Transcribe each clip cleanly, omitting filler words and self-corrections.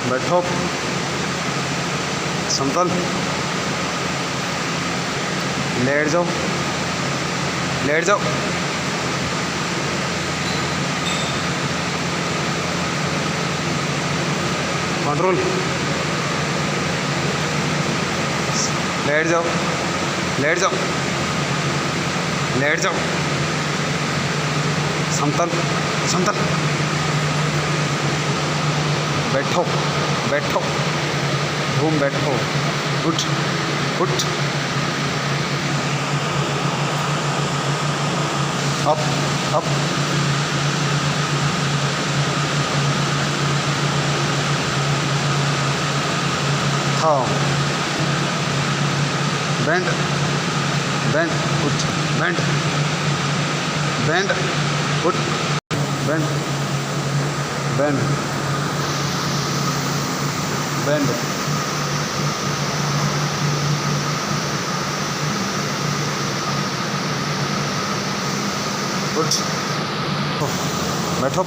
बैठो, समतल, लेट जाओ, लेट जाओ, कंट्रोल, लेट जाओ, लेट जाओ, लेट जाओ, समतल, समतल, बैठो, बैठो, घूम बैठो, उठ, उठ, अप, अप, हाँ, बैंड, बैंड, उठ, बैंड, बैंड, उठ, बैंड, बैंड, बैंड, उठ, बैठो,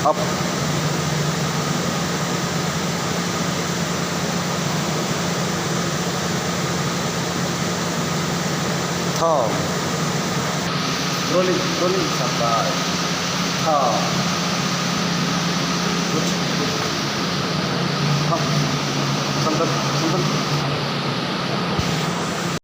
अप, था, रोलिंग, रोलिंग, शाबाश।